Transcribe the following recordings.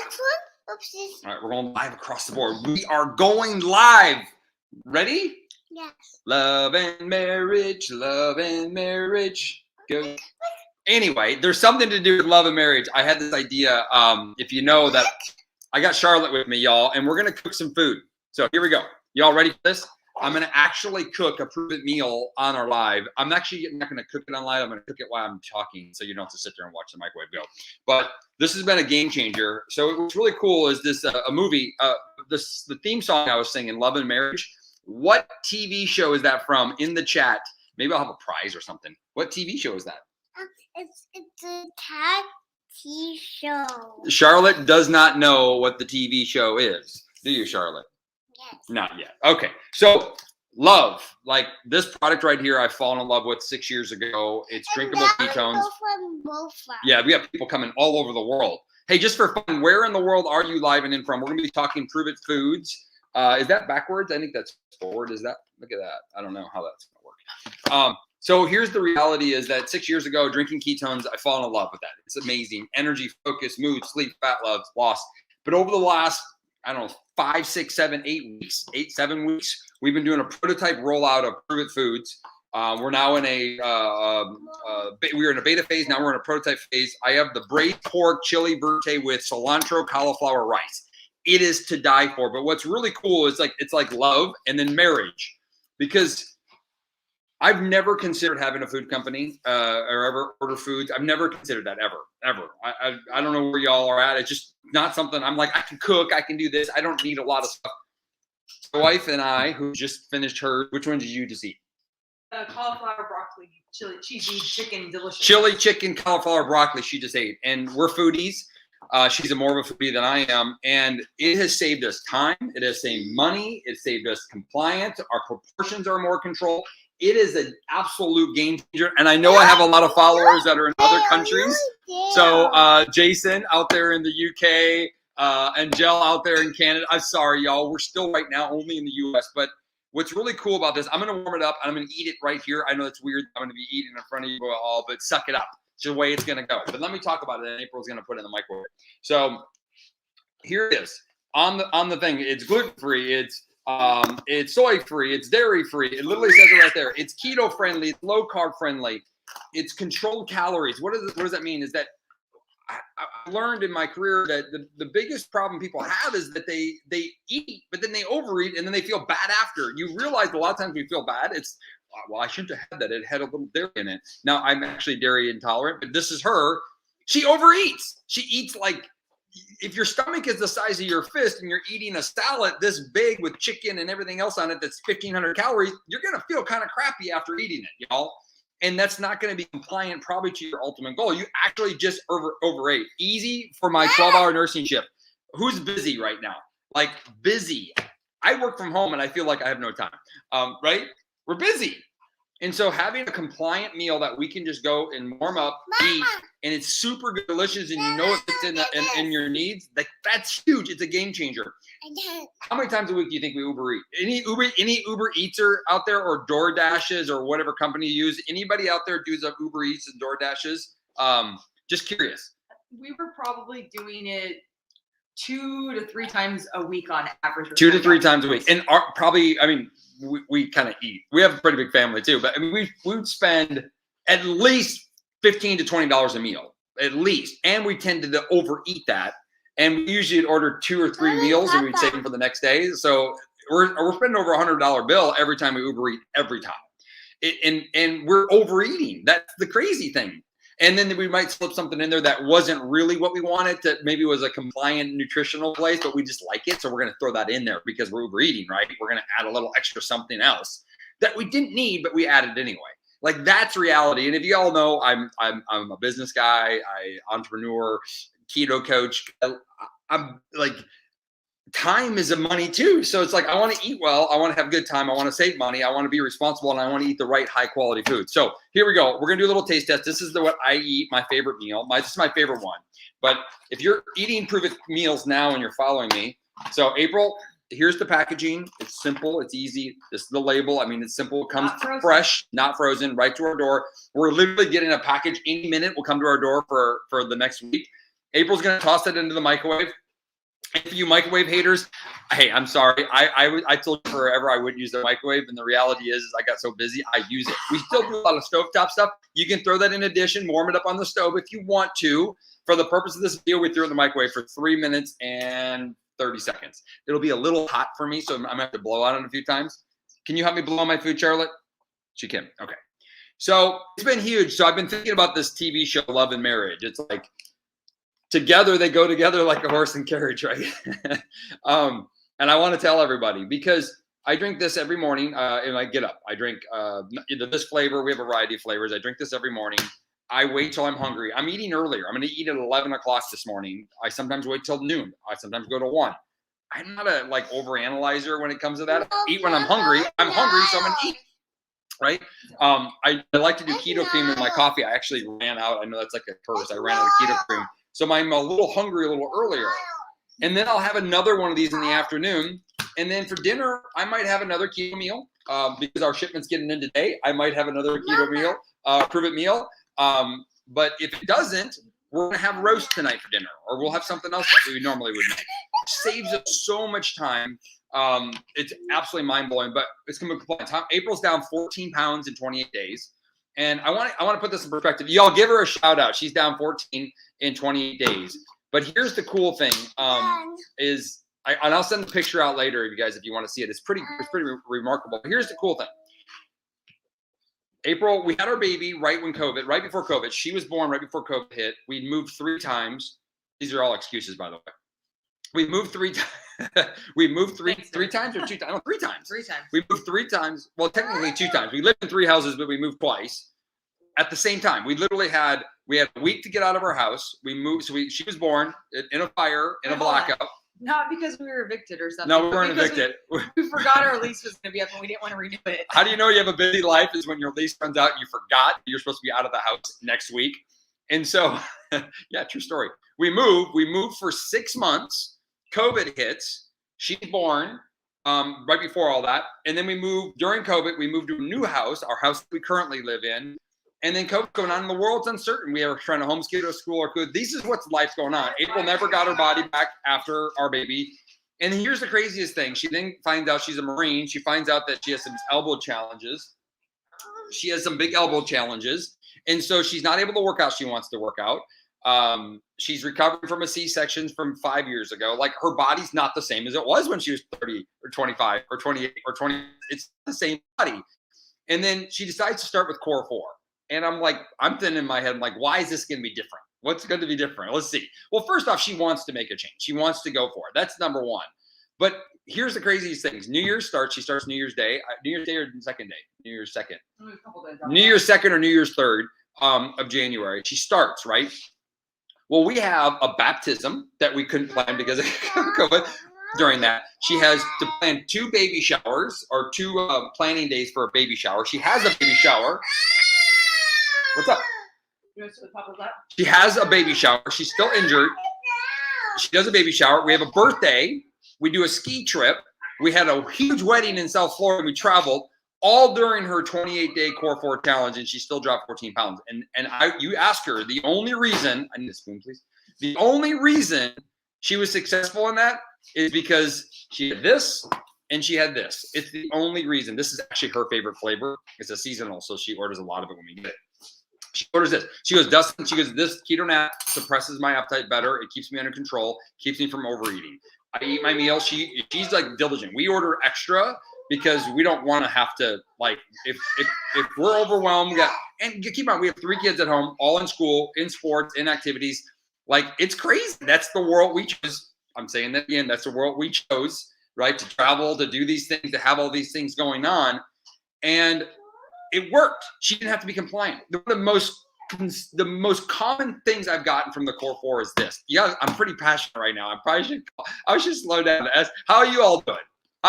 next one? Oopsies. All right, we're going live across the board. We are going live. Ready? Yes. Love and marriage, love and marriage. Go. Anyway, there's something to do with love and marriage. I had this idea. If you know that I got Charlotte with me, y'all, and we're going to cook some food. So here we go. Y'all ready for this? I'm going to actually cook a Pruvit meal on our live. I'm actually not going to cook it on live. I'm going to cook it while I'm talking, so you don't have to sit there and watch the microwave go. But this has been a game changer. So what's really cool is this a movie, the theme song I was singing, Love and Marriage. What TV show is that from? In the chat. Maybe I'll have a prize or something. What TV show is that? It's a cat TV show. Charlotte does not know what the TV show is. Do you, Charlotte? Yes. Not yet. Okay. So love, like this product right here, I've fallen in love with 6 years ago. It's drinkable ketones. Yeah, we have people coming all over the world. Hey, just for fun, where in the world are you live and in from? We're going to be talking Pruvit Foods. Is that backwards? I think that's forward. Is that? Look at that. I don't know how that's going to work. So here's the reality is that 6 years ago, drinking ketones, I fall in love with that. It's amazing. Energy, focus, mood, sleep, fat loss. But over the last, I don't know, 5, 6, 7, 7 weeks, we've been doing a prototype rollout of Pruvit Foods. We're now in we're in a beta phase. Now we're in a prototype phase. I have the braised pork chili verte with cilantro cauliflower rice. It is to die for. But what's really cool is it's like love and then marriage, because I've never considered having a food company or ever order foods. I've never considered that ever. I don't know where y'all are at. It's just not something I'm like, I can cook, I can do this. I don't need a lot of stuff. My wife and I, who just finished hers, which one did you just eat? Cauliflower, broccoli, chili, cheesy, chicken, delicious. Chili, chicken, cauliflower, broccoli she just ate. And we're foodies. She's a more of a foodie than I am. And it has saved us time. It has saved money. It saved us compliance. Our proportions are more controlled. It is an absolute game changer. And I know I have a lot of followers that are in other countries. So Jason out there in the UK, and Jill out there in Canada. I'm sorry, y'all. We're still right now only in the US. But what's really cool about this, I'm going to warm it up and I'm going to eat it right here. I know it's weird. I'm going to be eating in front of you all, but suck it up. It's the way it's going to go. But let me talk about it. And April's going to put it in the microwave. So here it is on the thing. It's gluten-free. It's soy-free. It's dairy-free. It literally says it right there. It's keto-friendly. It's low-carb friendly. It's controlled calories. What does that mean? Is that I learned in my career that the biggest problem people have is that they eat, but then they overeat, and then they feel bad after. You realize a lot of times we feel bad. It's, well, I shouldn't have had that. It had a little dairy in it. Now, I'm actually dairy intolerant, but this is her. She overeats. She eats like, if your stomach is the size of your fist and you're eating a salad this big with chicken and everything else on it that's 1,500 calories, you're going to feel kind of crappy after eating it, y'all. And that's not going to be compliant probably to your ultimate goal. You actually just overate. Easy for my 12-hour nursing shift. Who's busy right now? Like busy. I work from home and I feel like I have no time, right? We're busy. And so having a compliant meal that we can just go and warm up, eat, and it's super good, delicious, and you know it fits in your needs, that's huge. It's a game changer. How many times a week do you think we Uber eat? Any Uber Eatser out there, or Door Dashes, or whatever company you use? Anybody out there does Uber Eats and Door Dashes? Just curious. We were probably doing it 2 to 3 times a week on average. 2 to 3 times a week. And we kind of eat. We have a pretty big family too, but I mean, we would spend at least $15 to $20 a meal, at least. And we tend to overeat that. And we usually order 2 or 3 meals and we'd save them for the next day. So we're spending over $100 bill every time we Uber eat, every time. And we're overeating. That's the crazy thing. And then we might slip something in there that wasn't really what we wanted, that maybe was a compliant nutritional place, but we just like it. So we're going to throw that in there because we're overeating, right? We're going to add a little extra something else that we didn't need, but we added anyway. Like that's reality. And if you all know, I'm a business guy, entrepreneur, keto coach. I'm like, time is a money too. So it's like, I want to eat well. I want to have a good time. I want to save money. I want to be responsible, and I want to eat the right high quality food. So here we go. We're going to do a little taste test. This is what I eat, my favorite meal. This is my favorite one. But if you're eating Pruvit meals now and you're following me, so April, here's the packaging. It's simple. It's easy. This is the label. I mean, it's simple. It comes fresh, not frozen, right to our door. We're literally getting a package any minute. Will come to our door for the next week. April's going to toss it into the microwave. And for you microwave haters, hey, I'm sorry. I told you forever I wouldn't use the microwave, and the reality is I got so busy, I use it. We still do a lot of stovetop stuff. You can throw that in addition, warm it up on the stove if you want to. For the purpose of this video, we threw it in the microwave for 3 minutes and 30 seconds. It'll be a little hot for me, so I'm going to have to blow on it a few times. Can you help me blow on my food, Charlotte? She can. Okay. So it's been huge. So I've been thinking about this TV show, Love and Marriage. It's like together, they go together like a horse and carriage, right? And I want to tell everybody because I drink this every morning and I get up. I drink either this flavor. We have a variety of flavors. I drink this every morning. I wait till I'm hungry. I'm eating earlier. I'm going to eat at 11 o'clock this morning. I sometimes wait till noon. I sometimes go to 1. I'm not a like overanalyzer when it comes to that. I eat when I'm hungry. I'm hungry, so I'm going to eat. Right? I like to do keto cream in my coffee. I actually ran out. I know that's like a curse. I ran out of keto cream. So I'm a little hungry a little earlier. And then I'll have another one of these in the afternoon. And then for dinner, I might have another keto meal because our shipment's getting in today. I might have another keto meal, Pruvit meal. But if it doesn't, we're going to have roast tonight for dinner, or we'll have something else that we normally would make. It saves us so much time. It's absolutely mind-blowing, but it's going to be compliant. April's down 14 pounds in 28 days. And I want to put this in perspective. Y'all give her a shout out. She's down 14 in 28 days. But here's the cool thing and I'll send the picture out later, you guys, if you want to see it. It's pretty remarkable. Here's the cool thing. April, we had our baby right before COVID. She was born right before COVID hit. We moved 3 times. These are all excuses, by the way. We moved 3 times. We moved three times or 2 times? No, 3 times. 3 times. We moved 3 times. Well, technically 2 times. We lived in 3 houses, but we moved twice at the same time. We literally had a week to get out of our house. We moved. So she was born in a fire, in a blackout. Not because we were evicted or something. No, we weren't evicted. We forgot our lease was going to be up and we didn't want to renew it. How do you know you have a busy life is when your lease runs out and you forgot you're supposed to be out of the house next week. And so, yeah, true story. We moved for 6 months. COVID hits. She's born right before all that. And then we moved during COVID. We moved to a new house, our house we currently live in. And then COVID going on, and the world's uncertain. We are trying to homeschool to school or good. This is what's life's going on. April never got her body back after our baby. And here's the craziest thing. She then finds out she's a Marine. She finds out that she has some elbow challenges. She has some big elbow challenges. And so she's not able to work out. She wants to work out. She's recovering from a C-section from 5 years ago. Like her body's not the same as it was when she was 30 or 25 or 28 or 20. It's the same body. And then she decides to start with Core 4. And I'm thinking in my head, I'm like, why is this going to be different? What's going to be different? Let's see. Well, first off, she wants to make a change. She wants to go for it. That's number one. But here's the craziest things. New Year's starts. She starts New Year's Day. New Year's Day or second day? New Year's second. New Year's second or New Year's third of January. She starts, right? Well, we have a baptism that we couldn't plan because of COVID. During that, she has to plan 2 baby showers or 2 planning days for a baby shower. She has a baby shower. What's up? She has a baby shower. She's still injured. She does a baby shower. We have a birthday. We do a ski trip. We had a huge wedding in South Florida. We traveled all during her 28-day Core 4 challenge, and she still dropped 14 pounds. And you ask her, the only reason, I need a spoon, please. The only reason she was successful in that is because she had this and she had this. It's the only reason. This is actually her favorite flavor. It's a seasonal, so she orders a lot of it when we get it. She orders this. She goes, Dustin, this keto nap suppresses my appetite better. It keeps me under control, keeps me from overeating. I eat my meal. She's like diligent. We order extra because we don't want to have to, like, if we're overwhelmed, and keep in mind, we have 3 kids at home, all in school, in sports, in activities. Like, it's crazy. That's the world we chose. I'm saying that again, that's the world we chose, right? To travel, to do these things, to have all these things going on. And it worked. She didn't have to be compliant. The most common things I've gotten from the Core 4 is this. Yeah, I'm pretty passionate right now. I should slow down to ask, how are you all doing?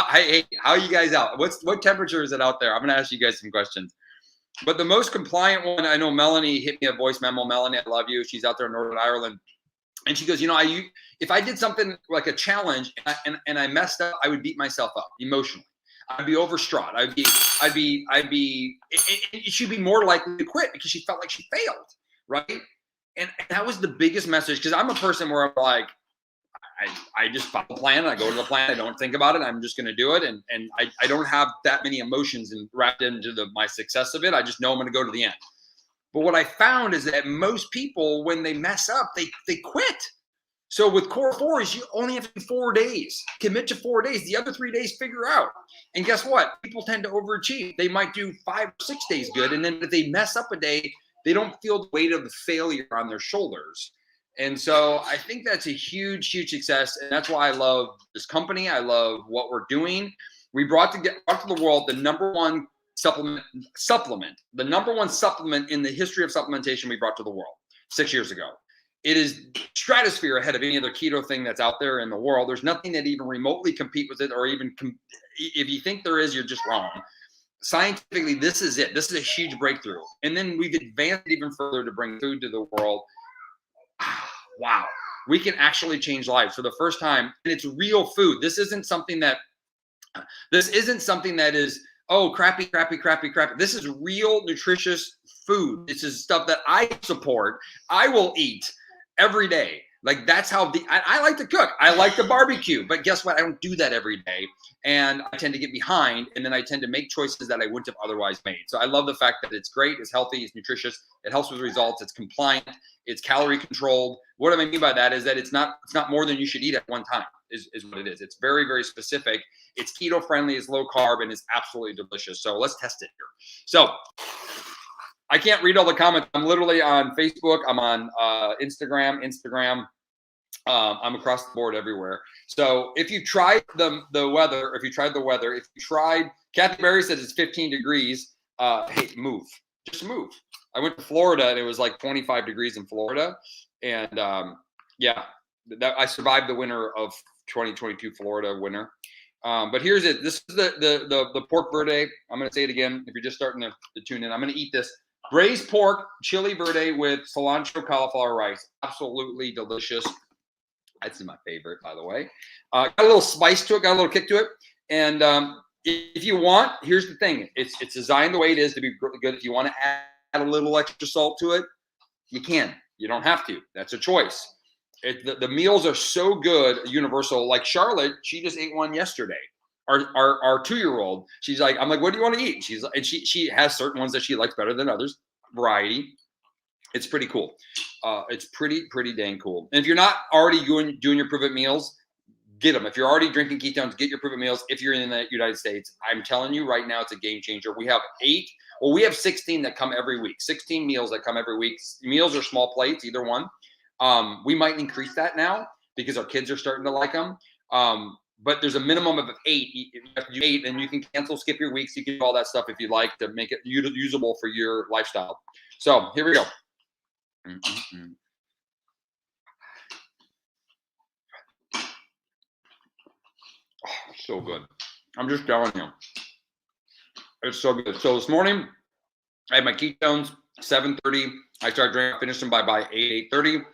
Hey, how are you guys out? What temperature is it out there? I'm going to ask you guys some questions. But the most compliant one, I know Melanie hit me a voice memo. Melanie, I love you. She's out there in Northern Ireland. And she goes, if I did something like a challenge and I messed up, I would beat myself up emotionally. I'd be overstraught. She'd be more likely to quit because she felt like she failed, right? And that was the biggest message, because I'm a person where I'm like, I just follow the plan. I go to the plan. I don't think about it. I'm just going to do it. And I don't have that many emotions and wrapped into my success of it. I just know I'm going to go to the end. But what I found is that most people, when they mess up, they quit. So with core 4 is you only have to do 4 days. Commit to 4 days. The other 3 days, figure out. And guess what? People tend to overachieve. They might do 5 or 6 days good. And then if they mess up a day, they don't feel the weight of the failure on their shoulders. And so I think that's a huge, huge success. And that's why I love this company. I love what we're doing. We brought to the world the number one supplement, the number one supplement in the history of supplementation we brought to the world 6 years ago. It is stratosphere ahead of any other keto thing that's out there in the world. There's nothing that even remotely compete with it, or even if you think there is, you're just wrong. Scientifically, this is it. This is a huge breakthrough. And then we've advanced even further to bring food to the world. Wow. We can actually change lives for the first time. And it's real food. This isn't something that is, oh, crappy. This is real nutritious food. This is stuff that I support. I will eat every day. Like that's how I like to cook. I like to barbecue, but guess what? I don't do that every day. And I tend to get behind, and then I tend to make choices that I wouldn't have otherwise made. So I love the fact that it's great, it's healthy, it's nutritious, it helps with results, it's compliant, it's calorie controlled. What I mean by that is that it's not more than you should eat at one time is what it is. It's very, very specific. It's keto friendly, it's low carb, and it's absolutely delicious. So let's test it here. So I can't read all the comments. I'm literally on Facebook. I'm on Instagram. I'm across the board everywhere. So if you tried the weather, Kathy Berry says it's 15 degrees. Hey, move. Just move. I went to Florida and it was like 25 degrees in Florida. And I survived the winter of 2022 Florida winter. But here's it. This is the pork verde. I'm going to say it again. If you're just starting to tune in, I'm going to eat this. Braised pork, chili verde with cilantro cauliflower rice. Absolutely delicious. That's my favorite, by the way. Got a little spice to it, got a little kick to it. And if you want, here's the thing. It's designed the way it is to be good. If you want to add a little extra salt to it, you can. You don't have to. That's a choice. The meals are so good, universal. Like Charlotte, she just ate one yesterday. Our 2-year-old, she's like, I'm like, what do you want to eat? She's like, and she has certain ones that she likes better than others. Variety. It's pretty cool. It's pretty dang cool. And if you're not already doing your Pruvit meals, get them. If you're already drinking ketones, get your Pruvit meals. If you're in the United States, I'm telling you right now, it's a game changer. We have 16 that come every week. 16 meals that come every week. Meals are small plates, either one. We might increase that now because our kids are starting to like them. But there's a minimum of 8. If you have to do 8, and you can cancel, skip your weeks. You can do all that stuff if you like to make it usable for your lifestyle. So here we go. Oh, so good. I'm just telling you. It's so good. So this morning, I had my ketones, 7:30. I started drinking, finished them by 8:30.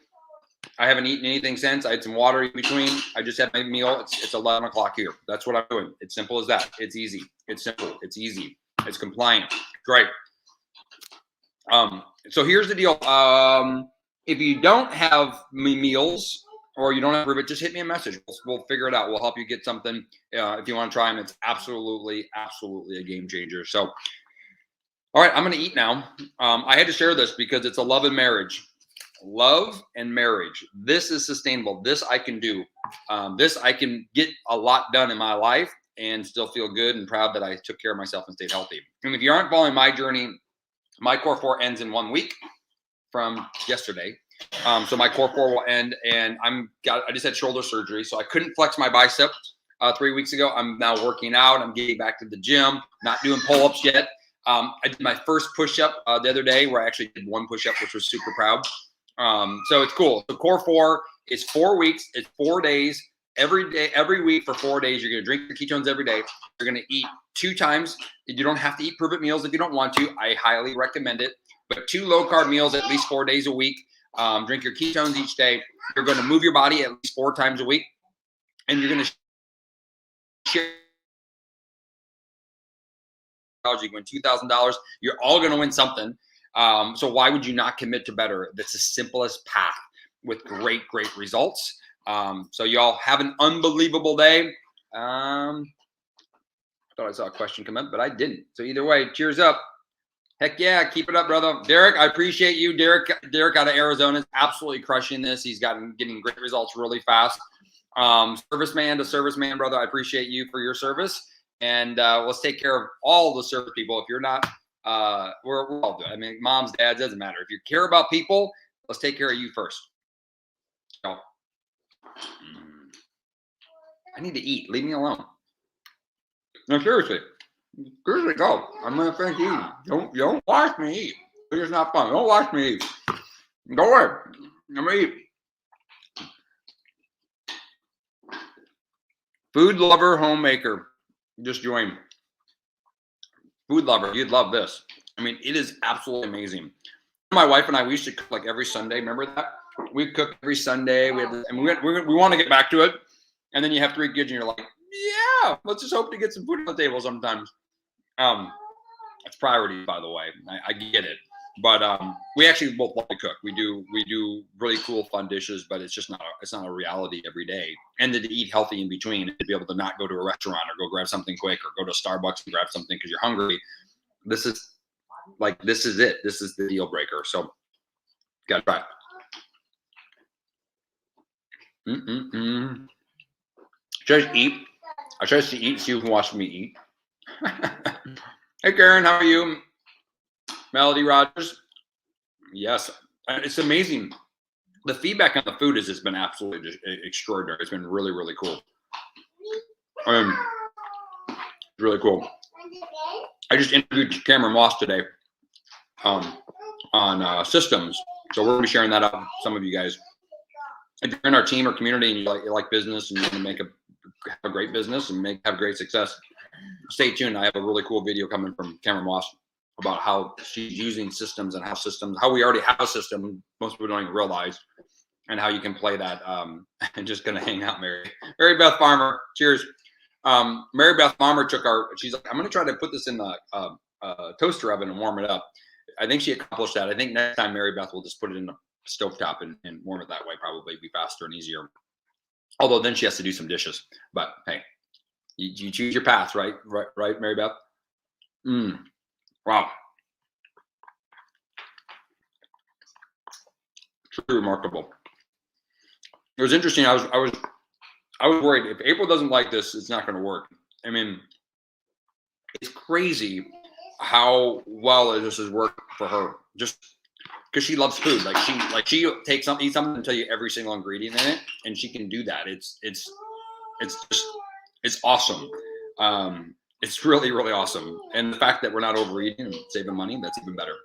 I haven't eaten anything since. I had some water in between. I just had my meal. It's 11 o'clock here. That's what I'm doing. It's simple as that. It's easy. It's simple. It's easy. It's compliant. Great. So here's the deal. If you don't have meals or you don't have Pruvit, just hit me a message. We'll figure it out. We'll help you get something. If you want to try them, it's absolutely a game changer. So, all right, I'm going to eat now. I had to share this because it's a love and marriage. Love and marriage. This is sustainable. This I can do. This I can get a lot done in my life and still feel good and proud that I took care of myself and stayed healthy. And if you aren't following my journey, my core 4 ends in 1 week from yesterday. So my core 4 will end, and I just had shoulder surgery, so I couldn't flex my bicep 3 weeks ago. I'm now working out. I'm getting back to the gym, not doing pull-ups yet. I did my first push-up the other day where I actually did 1 push-up, which was super proud. So it's cool. So core 4 is 4 weeks. It's 4 days. Every week for 4 days, you're going to drink your ketones every day. You're going to eat 2 times. You don't have to eat Pruvit meals if you don't want to. I highly recommend it. But 2 low-carb meals at least 4 days a week. Drink your ketones each day. You're going to move your body at least 4 times a week. And you're going to share. You win $2,000. You're all going to win something. So why would you not commit to better? That's the simplest path with great results. So y'all have an unbelievable day. I thought I saw a question come up, but I didn't. So either way, cheers up. Heck yeah, keep it up, brother. Derek, I appreciate you. Derek out of Arizona is absolutely crushing this. He's getting great results really fast. Serviceman to serviceman, brother, I appreciate you for your service. And let's take care of all the service people. If you're not, we're all good. I mean, moms, dads, doesn't matter. If you care about people, let's take care of you first. So, I need to eat. Leave me alone. No, seriously. Seriously, go. I'm gonna finish eating. Don't watch me eat. It's just not fun. Don't watch me eat. Go away. I'm gonna eat. Food lover, homemaker. Just join. Food lover, you'd love this. I mean, it is absolutely amazing. My wife and I, we used to cook like every Sunday. Remember that? We cook every Sunday. We want to get back to it. And then you have 3 kids, and you're like, yeah, let's just hope to get some food on the table sometimes. It's priority, by the way. I get it, but we actually both love to cook. We do really cool, fun dishes, but it's just not a reality every day. And to eat healthy in between, to be able to not go to a restaurant or go grab something quick or go to Starbucks and grab something because you're hungry. This is it. This is the deal breaker. So, gotta try it. Just eat. I try to eat. See who wants me to eat. Hey Karen, how are you? Melody Rogers. Yes, it's amazing. The feedback on the food has just been absolutely extraordinary. It's been really, really cool. Really cool. I just interviewed Cameron Moss today on systems, so we're gonna be sharing that out with some of you guys. If you're in our team or community and you like business and you want to have a great business and have great success, stay tuned. I have a really cool video coming from Cameron Moss about how she's using systems and how we already have a system most people don't even realize, and how you can play that. I'm just gonna hang out, Mary Beth Farmer. Cheers. Mary Beth Farmer she's like, I'm gonna try to put this in the toaster oven and warm it up. I think she accomplished that. I think next time Mary Beth will just put it in the stovetop and warm it that way. Probably be faster and easier. Although then she has to do some dishes. But hey, you choose your path, right, Mary Beth? Wow. Truly remarkable. It was interesting. I was worried if April doesn't like this, it's not going to work. I mean, it's crazy how well this has worked for her. Just because she loves food, she takes something, eat something, and tell you every single ingredient in it, and she can do that. It's awesome. It's really, really awesome. And the fact that we're not overeating and saving money, that's even better.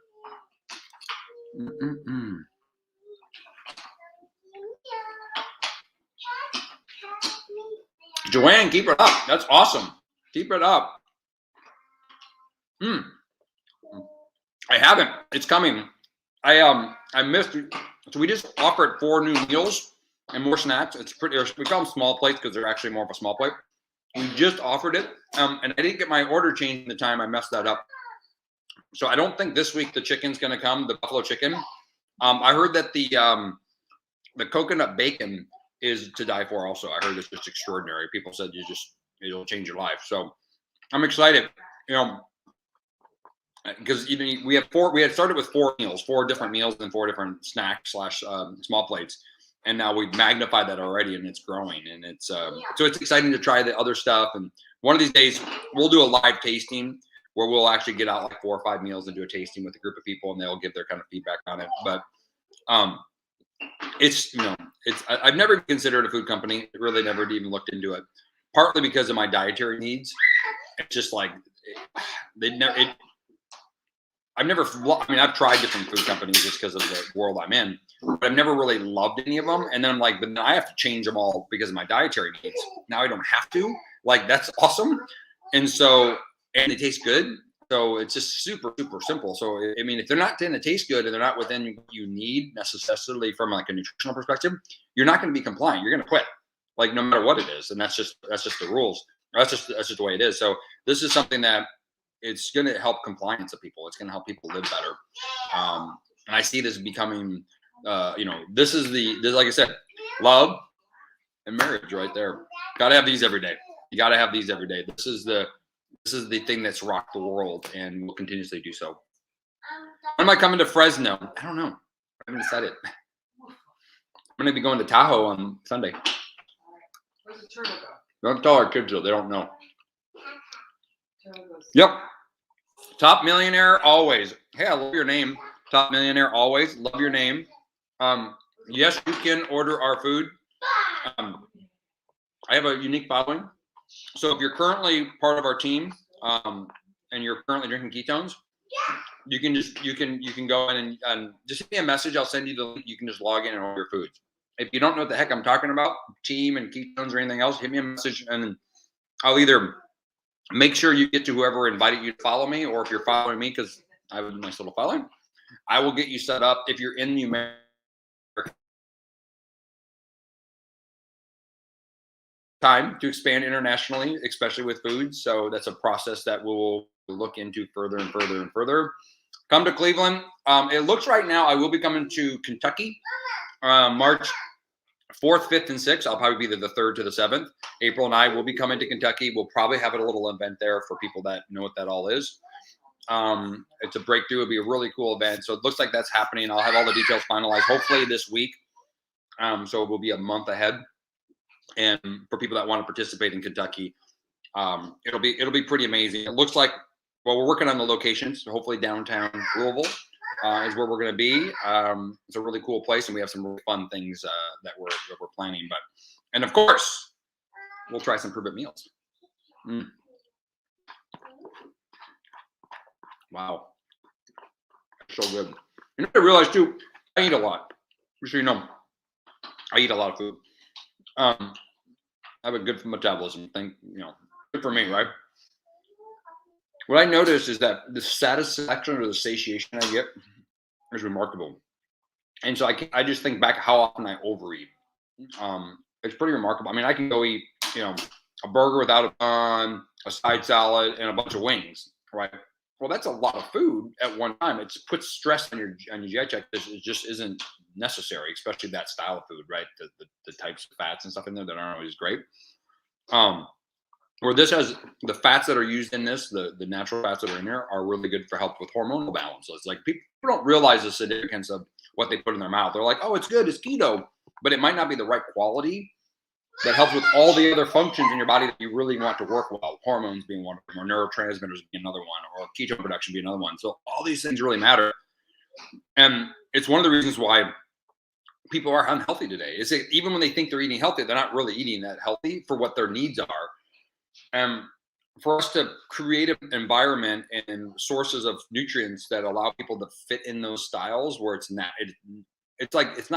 Joanne, keep it up. That's awesome. Keep it up. I haven't. It's coming. I missed it. So we just offered 4 new meals and more snacks. It's pretty. We call them small plates because they're actually more of a small plate. We just offered it, and I didn't get my order changed in the time. I messed that up. So I don't think this week the chicken's going to come, the buffalo chicken. I heard that the coconut bacon is to die for. Also, I heard it's just extraordinary. People said it'll change your life. So I'm excited. Because even we had started with 4 meals, 4 different meals and 4 different snacks / small plates. And now we've magnified that already, and it's growing. And it's so it's exciting to try the other stuff. And one of these days we'll do a live tasting where we'll actually get out like 4 or 5 meals and do a tasting with a group of people, and they'll give their kind of feedback on it. But I've never considered a food company. Really never even looked into it. Partly because of my dietary needs. It's just like I've tried different food companies just because of the world I'm in, but I've never really loved any of them. And then I'm like, but now I have to change them all because of my dietary needs. Now I don't have to. Like, that's awesome. And they taste good. So it's just super, super simple. So, I mean, if they're not going to taste good and they're not within what you need necessarily from like a nutritional perspective, you're not going to be compliant. You're going to quit, like no matter what it is. And that's just the rules. That's just the way it is. So this is something that it's going to help compliance of people. It's going to help people live better. And I see this becoming, this is like I said, love, and marriage right there. Got to have these every day. You got to have these every day. This is the thing that's rocked the world and will continuously do so. When am I coming to Fresno? I don't know. I haven't decided. I'm going to be going to Tahoe on Sunday. Where's the turtle go? Don't tell our kids though. They don't know. Turtle goes. Yep. Top millionaire always. Hey, I love your name. Top millionaire always. Love your name. Yes, you can order our food. I have a unique following. So if you're currently part of our team and you're currently drinking ketones, you can go in and just send me a message. I'll send you the link. You can just log in and order your food. If you don't know what the heck I'm talking about, team and ketones or anything else, hit me a message and I'll either make sure you get to whoever invited you to follow me, or if you're following me, because I have a nice little following, I will get you set up. If you're in the America time to expand internationally, especially with food. So that's a process that we'll look into further and further and further. Come to Cleveland. It looks right now I will be coming to Kentucky March 4th, 5th, and 6th. I'll probably be the 3rd to the 7th. April and I will be coming to Kentucky. We'll probably have a little event there for people that know what that all is. It's a breakthrough. It'll be a really cool event. So it looks like that's happening. I'll have all the details finalized hopefully this week. So we'll be a month ahead. And for people that want to participate in Kentucky, it'll be pretty amazing. It looks like, well, we're working on the locations. So hopefully downtown Louisville is where we're going to be. It's a really cool place, and we have some really fun things that we're planning. And of course, we'll try some Pruvit meals. Wow, so good. You know, I realized too, I eat a lot. Just so you know, I eat a lot of food. I have a good metabolism thing, good for me, right? What I noticed is that the satisfaction or the satiation I get is remarkable. And so I just think back how often I overeat. It's pretty remarkable. I mean, I can go eat, a burger without a bun, a side salad, and a bunch of wings, right? Well, that's a lot of food at one time. It puts stress on your GI tract. It just isn't necessary, especially that style of food, right? The types of fats and stuff in there that aren't always great. Where this has the fats that are used in this, the natural fats that are in there are really good for help with hormonal balance. So it's like people don't realize the significance of what they put in their mouth. They're like, oh, it's good, it's keto, but it might not be the right quality that helps with all the other functions in your body that you really want to work well. Hormones being one of them, or neurotransmitters being another one, or ketone production being another one. So all these things really matter. And it's one of the reasons why people are unhealthy today. Is that even when they think they're eating healthy, they're not really eating that healthy for what their needs are. For us to create an environment and sources of nutrients that allow people to fit in those styles where it's not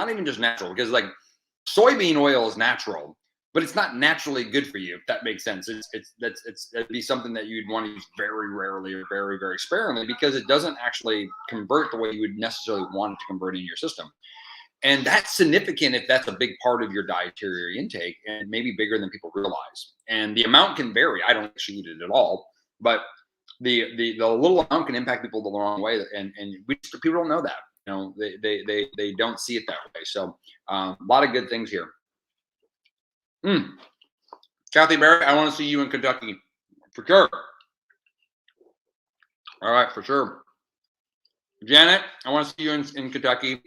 even just natural, because like soybean oil is natural, but it's not naturally good for you, if that makes sense. It'd be something that you'd want to use very rarely or very, very sparingly, because it doesn't actually convert the way you would necessarily want it to convert in your system. And that's significant if that's a big part of your dietary intake, and maybe bigger than people realize. And the amount can vary. I don't actually eat it at all, but the little amount can impact people the wrong way. And people don't know that. They don't see it that way. So a lot of good things here. Kathy Barrett, I want to see you in Kentucky for sure. All right, for sure. Janet, I want to see you in Kentucky.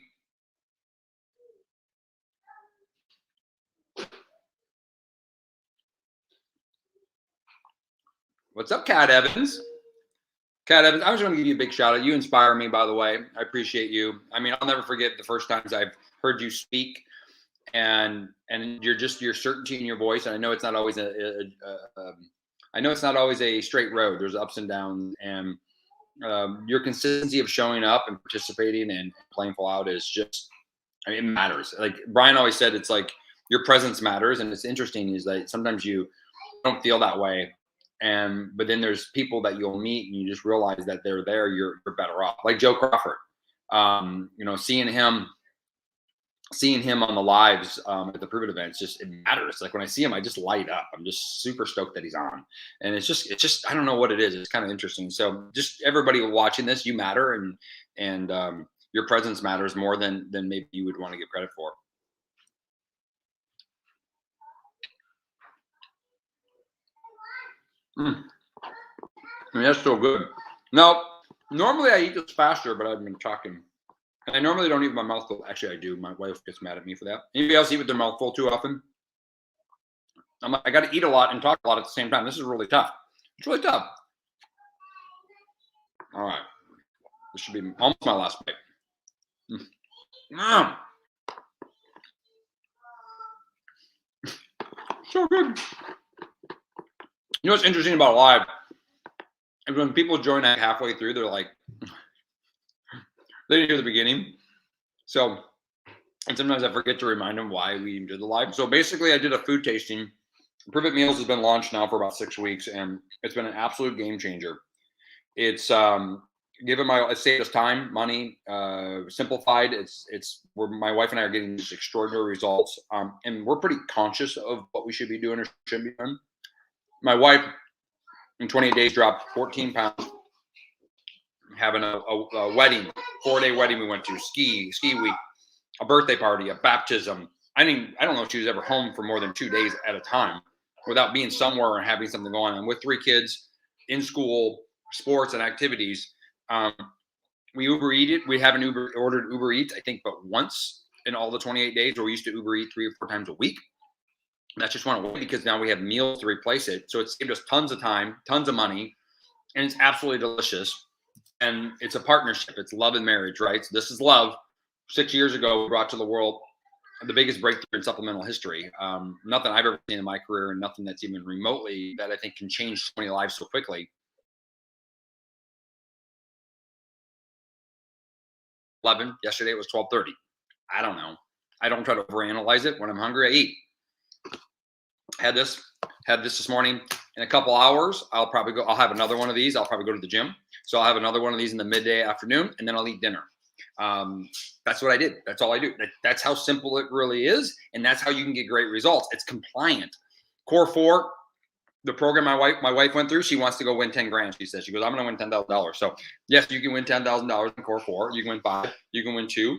What's up, Kat Evans? Kat Evans, I just want to give you a big shout out. You inspire me, by the way. I appreciate you. I mean, I'll never forget the first times I've heard you speak, and your certainty in your voice. And I know it's not always a straight road. There's ups and downs, and your consistency of showing up and participating and playing full out is just, I mean, it matters. Like Brian always said, it's like your presence matters. And it's interesting is that sometimes you don't feel that way. But then there's people that you'll meet and you just realize that they're there, you're better off. Like Joe Crawford, seeing him on the lives at the Pruvit events, it matters. Like when I see him, I just light up. I'm just super stoked that he's on. And it's just I don't know what it is. It's kind of interesting. So just everybody watching this, you matter, and your presence matters more than maybe you would want to give credit for. I mean, that's so good. Now, normally I eat this faster, but I've been talking. And I normally don't eat with my mouth full. Actually, I do. My wife gets mad at me for that. Anybody else eat with their mouth full too often? I got to eat a lot and talk a lot at the same time. This is really tough. It's really tough. All right. This should be almost my last bite. So good. You know what's interesting about live? And when people join halfway through, they're like, they didn't hear the beginning. So, and sometimes I forget to remind them why we did the live. So basically, I did a food tasting. Pruvit Meals has been launched now for about 6 weeks, and it's been an absolute game changer. It's it's saved us time, money, simplified. It's where my wife and I are getting these extraordinary results, and we're pretty conscious of what we should be doing or shouldn't be doing. My wife, in 28 days, dropped 14 pounds. Having a wedding, 4-day wedding we went to, ski week, a birthday party, a baptism. I don't know if she was ever home for more than 2 days at a time without being somewhere and having something going on. With 3 kids in school, sports and activities, we Uber Eat it. We haven't ordered Uber Eats, I think, but once in all the 28 days, where we used to Uber Eat 3 or 4 times a week. That's just one away because now we have meals to replace it. So it's saved us tons of time, tons of money, and it's absolutely delicious. And it's a partnership. It's love and marriage, right? So this is love. 6 years ago, we brought to the world the biggest breakthrough in supplemental history. Nothing I've ever seen in my career, and nothing that's even remotely that I think can change so many lives so quickly. 11. Yesterday it was 12:30. I don't know. I don't try to overanalyze it. When I'm hungry, I eat. Had this morning. In a couple hours, I'll have another one of these. I'll probably go to the gym. So I'll have another one of these in the midday afternoon, and then I'll eat dinner. That's what I did. That's all I do. That's how simple it really is. And that's how you can get great results. It's compliant. Core 4, the program my wife went through, she wants to go win 10 grand. She says, I'm going to win $10,000. So yes, you can win $10,000 in Core 4. You can win 5. You can win 2.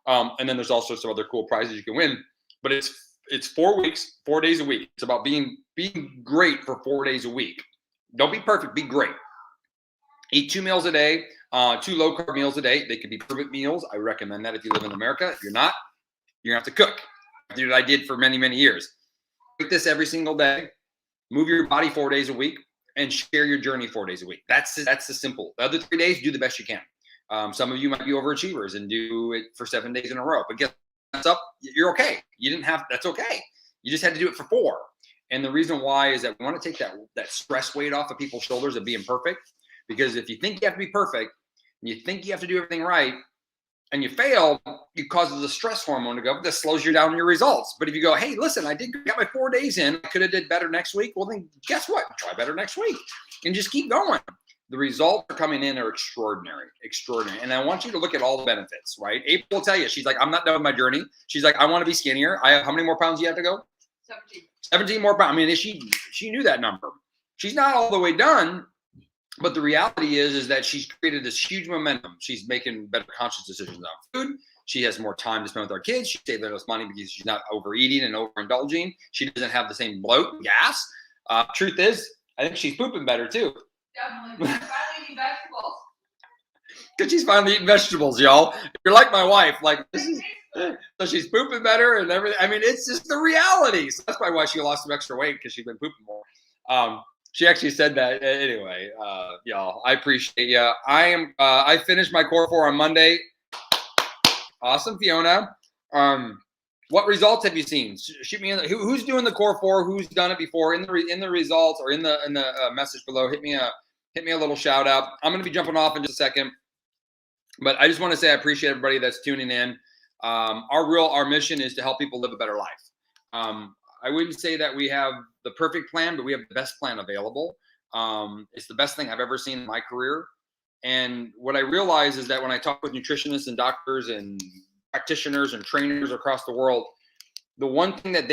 And then there's also some other cool prizes you can win. But it's 4 weeks, 4 days a week. It's about being great for 4 days a week. Don't be perfect, be great. Eat 2 meals a day, 2 low-carb meals a day. They could be Pruvit meals. I recommend that if you live in America. If you're not, you're going to have to cook. That's what I did for many, many years. Eat this every single day. Move your body 4 days a week and share your journey 4 days a week. That's the simple. The other 3 days, do the best you can. Some of you might be overachievers and do it for 7 days in a row. But guess what's up? You're okay. That's okay. You just had to do it for 4. And the reason why is that we want to take that stress weight off of people's shoulders of being perfect. Because if you think you have to be perfect, and you think you have to do everything right, and you fail, it causes the stress hormone to go. This slows you down in your results. But if you go, hey, listen, got my 4 days in. I could have did better next week. Well, then guess what? Try better next week. And just keep going. The results are coming in are extraordinary. And I want you to look at all the benefits, right? April will tell you, she's like, I'm not done with my journey. She's like, I want to be skinnier. How many more pounds do you have to go? 17 more pounds. I mean, she knew that number. She's not all the way done, but the reality is that she's created this huge momentum. She's making better conscious decisions on food. She has more time to spend with our kids. She's saving us money because she's not overeating and overindulging. She doesn't have the same bloat, gas. Truth is, I think she's pooping better too. Definitely. She's finally eating vegetables. Because she's finally eating vegetables, y'all. If you're like my wife, so she's pooping better and everything. I mean, it's just the reality. So that's probably why she lost some extra weight, because she's been pooping more. She actually said that. Anyway, y'all, I appreciate you. I finished my Core 4 on Monday. Awesome, Fiona. What results have you seen? Shoot me who's doing the Core 4? Who's done it before? In the results or in the message below, hit me a little shout out. I'm going to be jumping off in just a second, but I just want to say I appreciate everybody that's tuning in. Our mission is to help people live a better life. I wouldn't say that we have the perfect plan, but we have the best plan available. It's the best thing I've ever seen in my career. And what I realize is that when I talk with nutritionists and doctors and practitioners and trainers across the world, the one thing that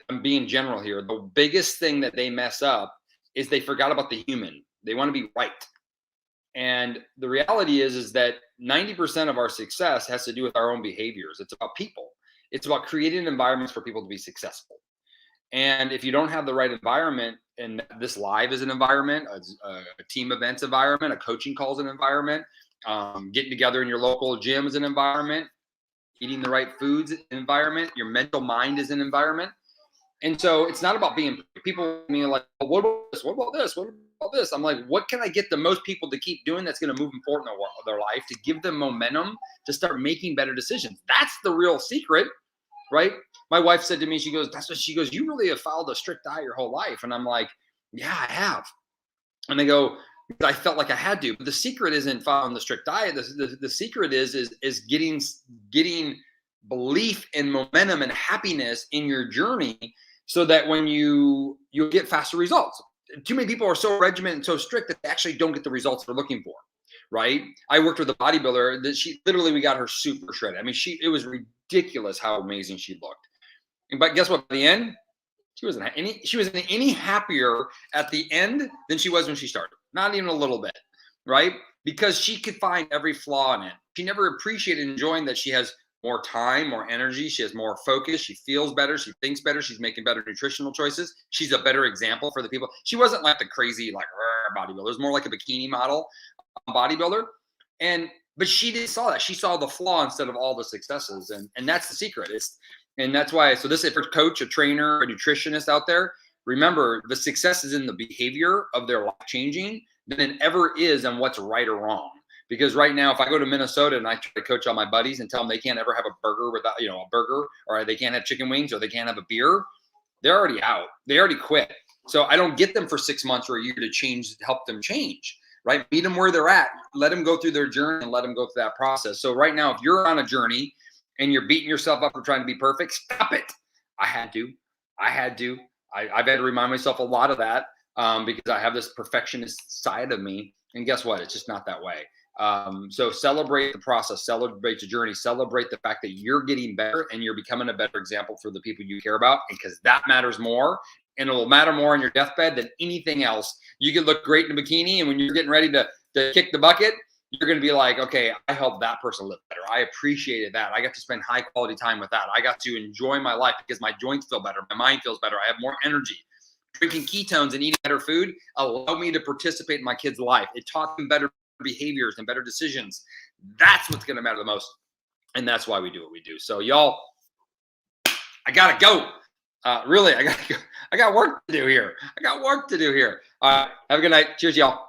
I'm being general here, the biggest thing that they mess up is they forgot about the human. They want to be right. And the reality is that 90% of our success has to do with our own behaviors. It's about people. It's about creating environments for people to be successful. And if you don't have the right environment, and this live is an environment, a team events environment, a coaching calls an environment, getting together in your local gym is an environment, eating the right foods is an environment, your mental mind is an environment. And so it's not about being, people being like, oh, what about this? What about this? What about this? I'm like, what can I get the most people to keep doing that's going to move them forward in their life, to give them momentum to start making better decisions? That's the real secret, right? My wife said to me, she goes, you really have followed a strict diet your whole life. And I'm like, yeah, I have. And they go, I felt like I had to. But the secret isn't following the strict diet. The secret is getting belief and momentum and happiness in your journey, so that when you'll get faster results. Too many people are so regimented and so strict that they actually don't get the results they're looking for, right? I worked with a bodybuilder that we got her super shredded. I mean, it was ridiculous how amazing she looked. But guess what? By the end, she wasn't any happier at the end than she was when she started. Not even a little bit, right? Because she could find every flaw in it. She never appreciated enjoying that she has more time, more energy. She has more focus. She feels better. She thinks better. She's making better nutritional choices. She's a better example for the people. She wasn't like the crazy, like bodybuilder. It was more like a bikini model bodybuilder. But she didn't saw that. She saw the flaw instead of all the successes. And that's the secret. And that's why, so this is for a coach, a trainer, a nutritionist out there. Remember, the success is in the behavior of their life changing than it ever is on what's right or wrong. Because right now, if I go to Minnesota and I try to coach all my buddies and tell them they can't ever have a burger without, a burger, or they can't have chicken wings, or they can't have a beer, they're already out. They already quit. So I don't get them for 6 months or a year to help them change, right? Meet them where they're at. Let them go through their journey and let them go through that process. So right now, if you're on a journey and you're beating yourself up for trying to be perfect, stop it. I had to. I've had to remind myself a lot of that because I have this perfectionist side of me. And guess what? It's just not that way. So celebrate the process, celebrate the journey, celebrate the fact that you're getting better and you're becoming a better example for the people you care about, because that matters more, and it will matter more on your deathbed than anything else. You can look great in a bikini, and when you're getting ready to kick the bucket, you're going to be like, okay, I helped that person live better. I appreciated that. I got to spend high quality time with that. I got to enjoy my life because my joints feel better. My mind feels better. I have more energy. Drinking ketones and eating better food allowed me to participate in my kids' life. It taught them better behaviors and better decisions. That's what's going to matter the most. And that's why we do what we do. So y'all, I got to go. Really, I got work to do here. All right. Have a good night. Cheers, y'all.